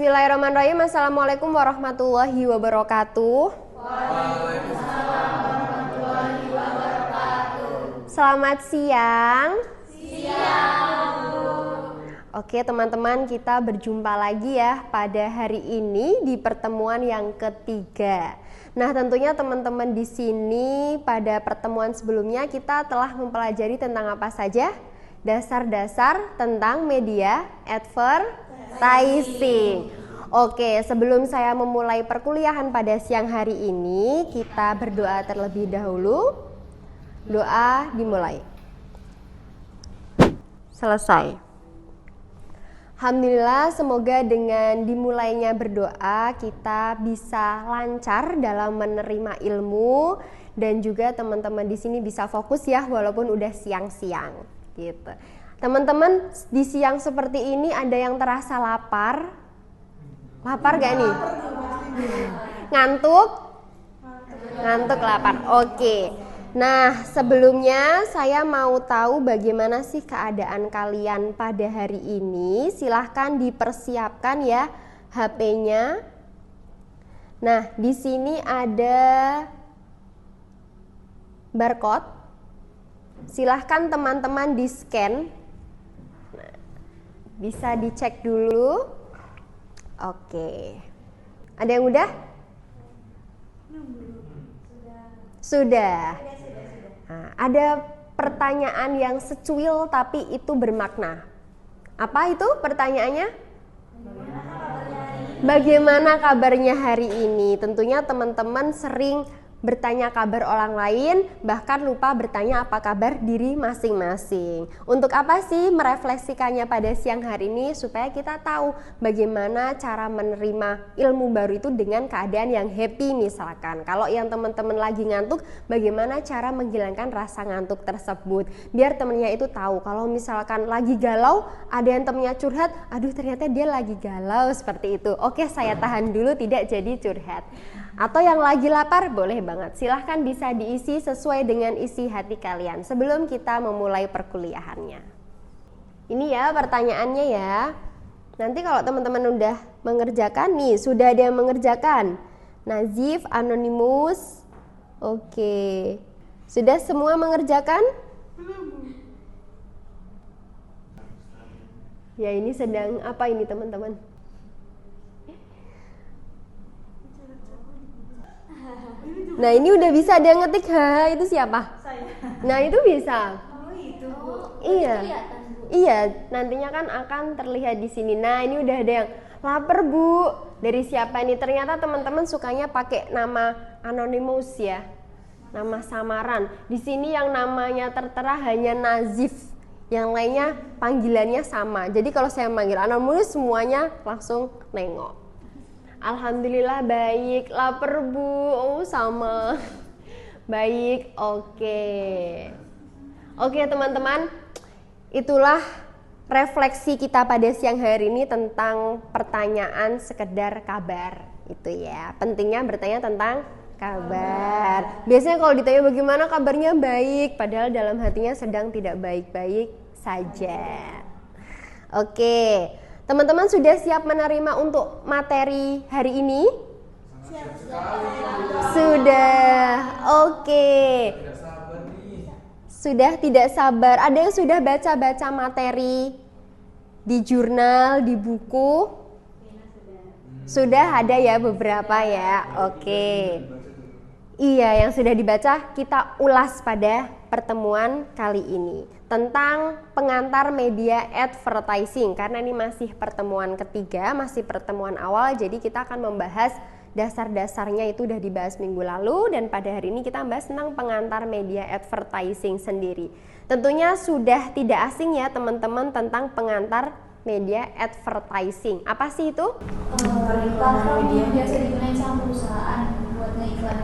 Bismillahirrahmanirrahim. Assalamualaikum warahmatullahi wabarakatuh. Waalaikumsalam warahmatullahi wabarakatuh. Selamat siang. Siang. Oke teman-teman, kita berjumpa lagi ya pada hari ini di pertemuan yang ketiga. Nah tentunya teman-teman di sini pada pertemuan sebelumnya kita telah mempelajari tentang apa saja? Dasar-dasar tentang media advertising. Oke, sebelum saya memulai perkuliahan pada siang hari ini, kita berdoa terlebih dahulu. Doa dimulai. Selesai. Alhamdulillah, semoga dengan dimulainya berdoa kita bisa lancar dalam menerima ilmu dan juga teman-teman di sini bisa fokus ya walaupun udah siang-siang gitu. Teman-teman di siang seperti ini ada yang terasa lapar? Lapar gak nih? Ngantuk? Ngantuk lapar. Oke. Nah, sebelumnya saya mau tahu bagaimana sih keadaan kalian pada hari ini. Silahkan dipersiapkan ya HP-nya. Nah, di sini ada barcode. Silahkan teman-teman di-scan. Nah, bisa dicek dulu. Oke. Ada yang udah? Sudah. Nah, ada pertanyaan yang secuil tapi itu bermakna. Apa itu pertanyaannya? Bagaimana kabarnya hari ini? Tentunya teman-teman sering bertanya kabar orang lain, bahkan lupa bertanya apa kabar diri masing-masing. Untuk apa sih merefleksikannya pada siang hari ini? Supaya kita tahu bagaimana cara menerima ilmu baru itu dengan keadaan yang happy misalkan. Kalau yang teman-teman lagi ngantuk, bagaimana cara menghilangkan rasa ngantuk tersebut? Biar temennya itu tahu kalau misalkan lagi galau, ada yang temennya curhat, aduh ternyata dia lagi galau seperti itu. Oke, saya tahan dulu tidak jadi curhat. Atau yang lagi lapar, boleh banget. Silahkan bisa diisi sesuai dengan isi hati kalian sebelum kita memulai perkuliahannya. Ini ya pertanyaannya ya. Nanti kalau teman-teman udah mengerjakan nih, sudah ada yang mengerjakan. Nazif, Anonymous. Oke. Sudah semua mengerjakan? Ya ini sedang apa ini teman-teman? Nah ini udah bisa ada yang ngetik, ha itu siapa? Saya. Nah itu bisa. Oh itu Bu. Iya. Iya, nantinya kan akan terlihat di sini. Nah ini udah ada yang lapar Bu. Dari siapa ini? Ternyata teman-teman sukanya pakai nama anonymous ya, nama samaran. Di sini yang namanya tertera hanya Nazif, yang lainnya panggilannya sama. Jadi kalau saya manggil anonymous semuanya langsung nengok. Alhamdulillah baik, lapar Bu, oh sama. Baik, oke. Oke teman-teman, itulah refleksi kita pada siang hari ini tentang pertanyaan sekedar kabar. Itu ya, pentingnya bertanya tentang kabar. Biasanya kalau ditanya bagaimana kabarnya baik, padahal dalam hatinya sedang tidak baik-baik saja. Oke. Teman-teman sudah siap menerima untuk materi hari ini? Siap. Sudah, oke. Sudah tidak sabar. Ada yang sudah baca-baca materi di jurnal, di buku? Sudah ada ya beberapa ya, oke. Iya, yang sudah dibaca kita ulas pada pertemuan kali ini tentang pengantar media advertising, karena ini masih pertemuan ketiga, masih pertemuan awal, jadi kita akan membahas dasar-dasarnya itu udah dibahas minggu lalu dan pada hari ini kita bahas tentang pengantar media advertising sendiri. Tentunya sudah tidak asing ya teman-teman tentang pengantar media advertising. Apa sih itu? Platform yang biasa digunakan sama perusahaan buat ngeiklan.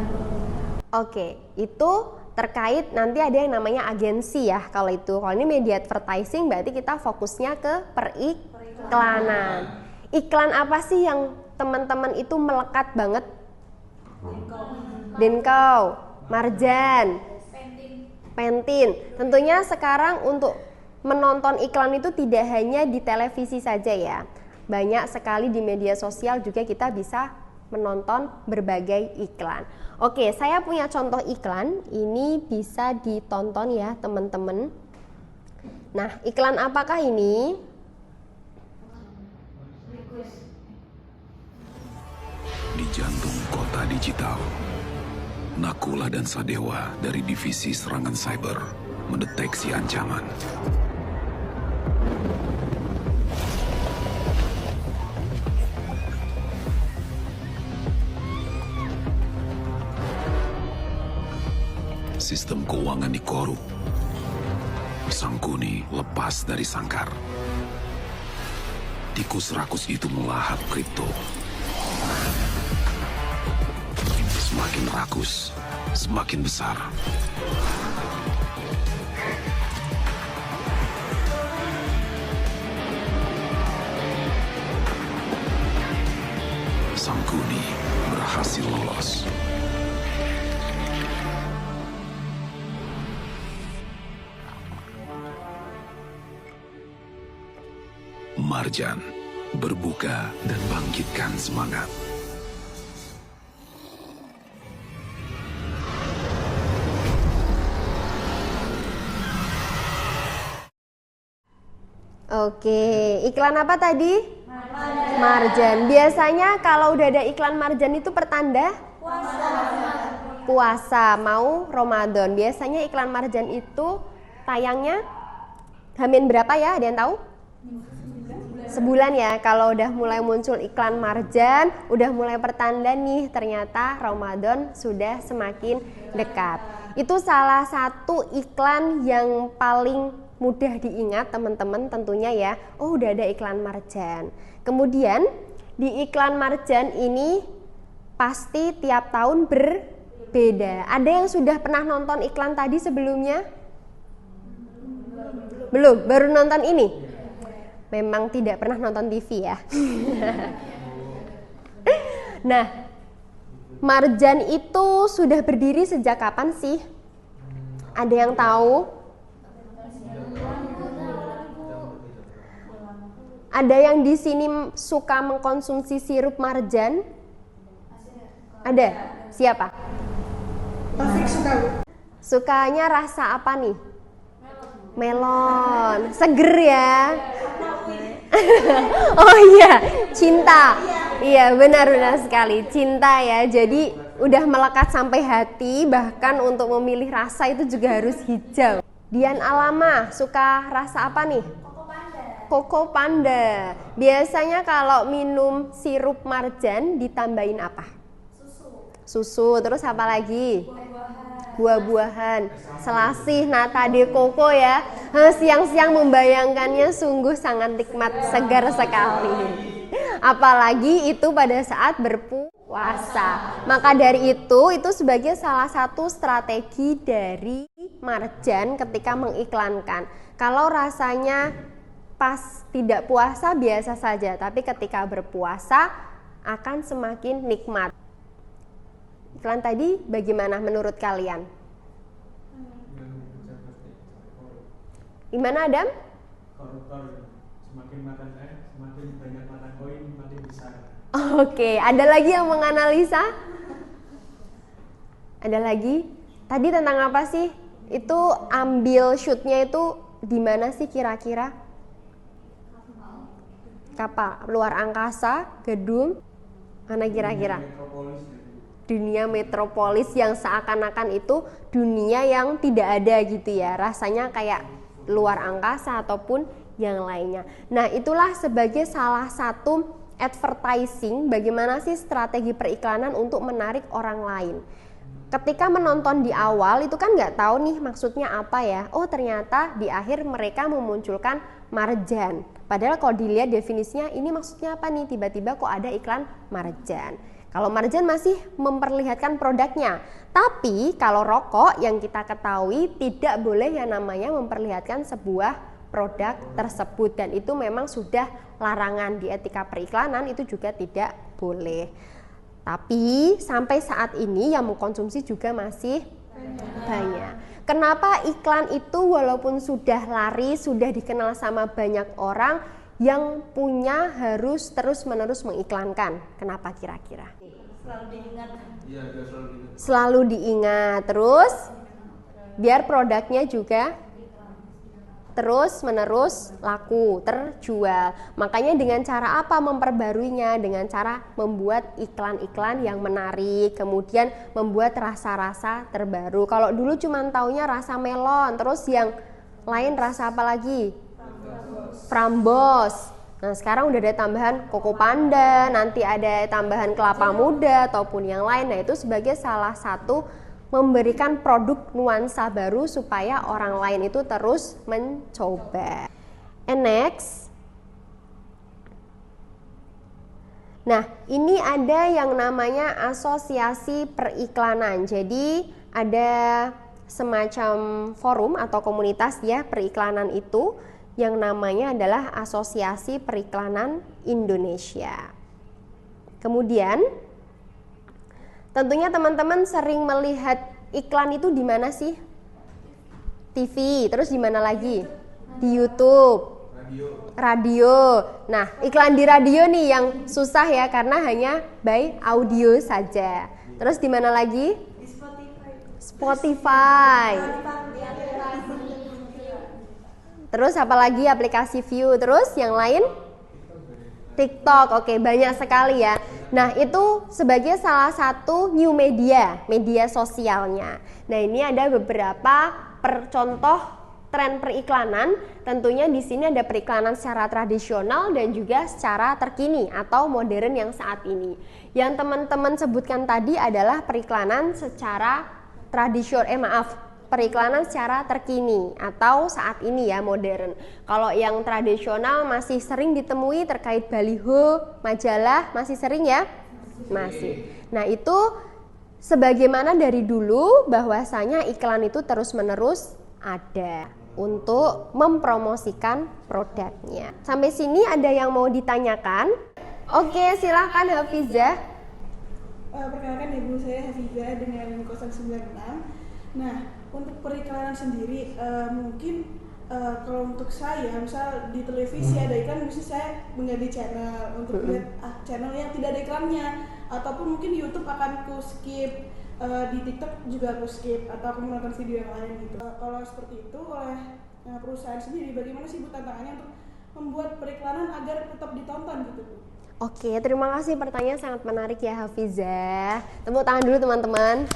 Oke, itu terkait nanti ada yang namanya agensi ya kalau itu. Kalau ini media advertising berarti kita fokusnya ke periklanan. Iklan apa sih yang teman-teman itu melekat banget? Denkau, Marjan, Pentin. Tentunya sekarang untuk menonton iklan itu tidak hanya di televisi saja ya. banyak sekali di media sosial juga kita bisa menonton berbagai iklan. Oke, saya punya contoh iklan, ini bisa ditonton ya teman-teman. Nah, iklan apakah ini? Di jantung kota digital, Nakula dan Sadewa dari divisi serangan cyber mendeteksi ancaman. Sistem keuangan dikorup. Sangkuni lepas dari sangkar. Tikus rakus itu melahap kripto. Semakin rakus, semakin besar. Sangkuni berhasil lolos. Marjan berbuka dan bangkitkan semangat. Oke, iklan apa tadi? Marjan. Biasanya kalau udah ada iklan Marjan itu pertanda? Puasa, mau Ramadan. Biasanya iklan Marjan itu tayangnya Hamin berapa ya? Ada yang tahu? Sebulan ya, kalau udah mulai muncul iklan Marjan, udah mulai pertanda nih ternyata Ramadan sudah semakin dekat. Itu salah satu iklan yang paling mudah diingat teman-teman tentunya ya. Oh, udah ada iklan Marjan. Kemudian di iklan Marjan ini pasti tiap tahun berbeda. Ada yang sudah pernah nonton iklan tadi sebelumnya? Belum, baru nonton ini. Memang tidak pernah nonton TV ya. Nah, Marjan itu sudah berdiri sejak kapan sih? Ada yang tahu? Ada yang di sini suka mengkonsumsi sirup Marjan? Ada? Siapa? Taufik suka. Sukanya rasa apa nih? Melon. Seger ya. Oh iya, cinta. Iya, benar-benar sekali. Cinta ya. Jadi udah melekat sampai hati, bahkan untuk memilih rasa itu juga harus hijau. Dian Alama suka rasa apa nih? Koko Panda. Biasanya kalau minum sirup Marjan ditambahin apa? Susu. Terus apa lagi? Buah-buahan. Selasih nata de coco ya. Siang-siang membayangkannya sungguh sangat nikmat, segar sekali. Apalagi itu pada saat berpuasa. Maka dari itu sebagai salah satu strategi dari Marjan ketika mengiklankan. Kalau rasanya pas tidak puasa biasa saja, tapi ketika berpuasa akan semakin nikmat. Iklan tadi bagaimana menurut kalian? Gimana Adam? Koruptor, semakin makan semakin banyak makan koin, makin besar. Oke, ada lagi yang menganalisa? Ada lagi? Tadi tentang apa sih? Itu ambil shootnya itu di mana sih kira-kira? Kapal luar angkasa, gedung, mana kira-kira? Dunia metropolis yang seakan-akan itu dunia yang tidak ada gitu ya. Rasanya kayak luar angkasa ataupun yang lainnya. Nah, itulah sebagai salah satu advertising bagaimana sih strategi periklanan untuk menarik orang lain. Ketika menonton di awal itu kan nggak tahu nih maksudnya apa ya. Oh, ternyata di akhir mereka memunculkan Marjan. Padahal kalau dilihat definisinya ini maksudnya apa nih? Tiba-tiba kok ada iklan Marjan. Kalau Marjan masih memperlihatkan produknya. Tapi kalau rokok yang kita ketahui tidak boleh yang namanya memperlihatkan sebuah produk tersebut. Dan itu memang sudah larangan di etika periklanan, itu juga tidak boleh. Tapi sampai saat ini yang mengkonsumsi juga masih banyak. Kenapa iklan itu walaupun sudah laris, sudah dikenal sama banyak orang, yang punya harus terus-menerus mengiklankan? Kenapa kira-kira? Iya, biar selalu diingat. Selalu diingat, terus biar produknya juga terus-menerus laku, terjual. Makanya dengan cara apa memperbaruinya? Dengan cara membuat iklan-iklan yang menarik, kemudian membuat rasa-rasa terbaru. Kalau dulu cuma taunya rasa melon, terus yang lain rasa apa lagi? Frambos. Nah sekarang udah ada tambahan koko pandan, nanti ada tambahan kelapa muda ataupun yang lain. Nah itu sebagai salah satu memberikan produk nuansa baru supaya orang lain itu terus mencoba. And next, nah ini ada yang namanya asosiasi periklanan. Jadi ada semacam forum atau komunitas ya periklanan itu yang namanya adalah Asosiasi Periklanan Indonesia. Kemudian tentunya teman-teman sering melihat iklan itu di mana sih? TV, terus di mana lagi? Di YouTube, radio. Nah, iklan di radio nih yang susah ya karena hanya by audio saja. Terus di mana lagi? Di Spotify. Terus apa lagi? Aplikasi View. Terus yang lain? TikTok. Oke, banyak sekali ya. Nah, itu sebagai salah satu new media sosialnya. Nah, ini ada beberapa contoh tren periklanan. Tentunya di sini ada periklanan secara tradisional dan juga secara terkini atau modern yang saat ini. Yang teman-teman sebutkan tadi adalah periklanan secara periklanan secara terkini atau saat ini ya modern. Kalau yang tradisional masih sering ditemui terkait baliho, majalah, masih sering ya? Masih. Nah itu sebagaimana dari dulu bahwasanya iklan itu terus-menerus ada untuk mempromosikan produknya. Sampai sini ada yang mau ditanyakan? Oke, silakan Hafizah. Perkenalkan ibu saya Hafizah dengan 096. Nah, untuk periklanan sendiri mungkin kalau untuk saya misal di televisi ada iklan, mesti saya mengganti channel untuk lihat channel yang tidak ada iklannya, ataupun mungkin di YouTube akan ku skip, di TikTok juga aku skip atau aku menonton video yang lain gitu. Kalau seperti itu oleh perusahaan sendiri, bagaimana sih Bu tantangannya untuk membuat periklanan agar tetap ditonton gitu Bu? Oke, terima kasih, pertanyaan sangat menarik ya Hafizah. Tepuk tangan dulu teman-teman.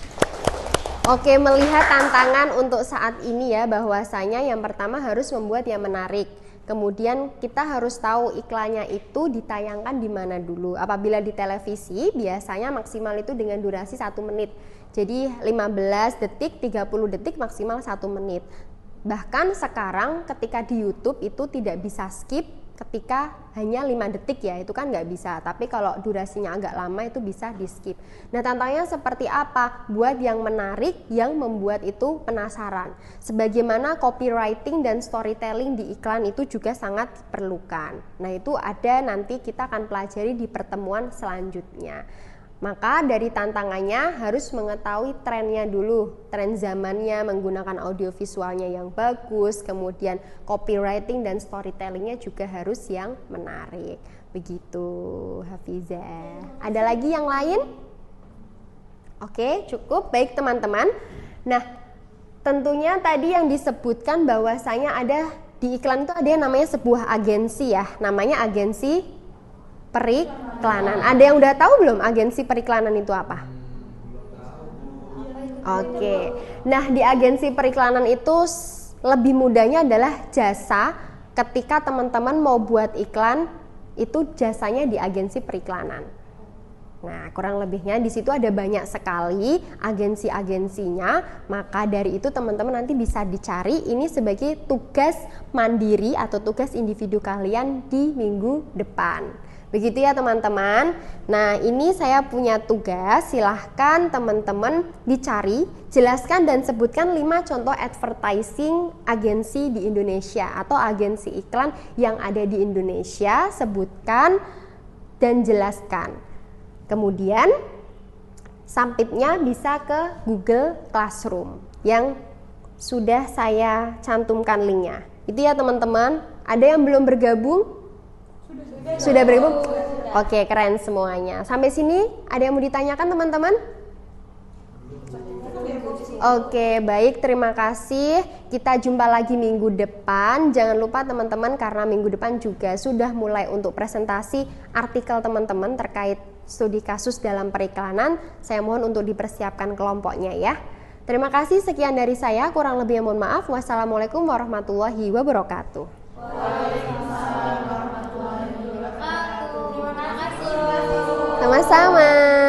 Oke, melihat tantangan untuk saat ini ya, bahwasanya yang pertama harus membuat yang menarik. Kemudian kita harus tahu iklannya itu ditayangkan di mana dulu. Apabila di televisi biasanya maksimal itu dengan durasi 1 menit. Jadi 15 detik, 30 detik, maksimal 1 menit. Bahkan sekarang ketika di YouTube itu tidak bisa skip ketika hanya 5 detik ya, itu kan nggak bisa. Tapi kalau durasinya agak lama itu bisa di skip. Nah tantangannya seperti apa? Buat yang menarik, yang membuat itu penasaran. Sebagaimana copywriting dan storytelling di iklan itu juga sangat diperlukan. Nah itu ada, nanti kita akan pelajari di pertemuan selanjutnya. Maka dari tantangannya harus mengetahui trennya dulu, tren zamannya, menggunakan audiovisualnya yang bagus, kemudian copywriting dan storytellingnya juga harus yang menarik. Begitu Hafizah. Ada lagi yang lain? Oke, cukup. Baik teman-teman. Nah, tentunya tadi yang disebutkan bahwasanya ada di iklan itu ada yang namanya sebuah agensi ya, namanya agensi periklanan. Ada yang udah tahu belum agensi periklanan itu apa? Oke. Nah, di agensi periklanan itu lebih mudahnya adalah jasa ketika teman-teman mau buat iklan itu jasanya di agensi periklanan. Nah, kurang lebihnya di situ ada banyak sekali agensi-agensinya, maka dari itu teman-teman nanti bisa dicari ini sebagai tugas mandiri atau tugas individu kalian di minggu depan. Begitu ya teman-teman. Nah ini saya punya tugas, silahkan teman-teman dicari, jelaskan dan sebutkan 5 contoh advertising agensi di Indonesia atau agensi iklan yang ada di Indonesia, sebutkan dan jelaskan. Kemudian sampitnya bisa ke Google Classroom yang sudah saya cantumkan linknya. Itu ya teman-teman. Ada yang belum bergabung? Sudah bergabung? Oke, keren semuanya. Sampai sini ada yang mau ditanyakan teman-teman? Oke, baik, terima kasih. Kita jumpa lagi minggu depan. Jangan lupa teman-teman, karena minggu depan juga sudah mulai untuk presentasi artikel teman-teman terkait studi kasus dalam periklanan. Saya mohon untuk dipersiapkan kelompoknya ya. Terima kasih, sekian dari saya. Kurang lebihnya mohon maaf. Wassalamualaikum warahmatullahi wabarakatuh. Waalaikumsalam warahmatullahi wabarakatuh. Terima kasih. Sama-sama.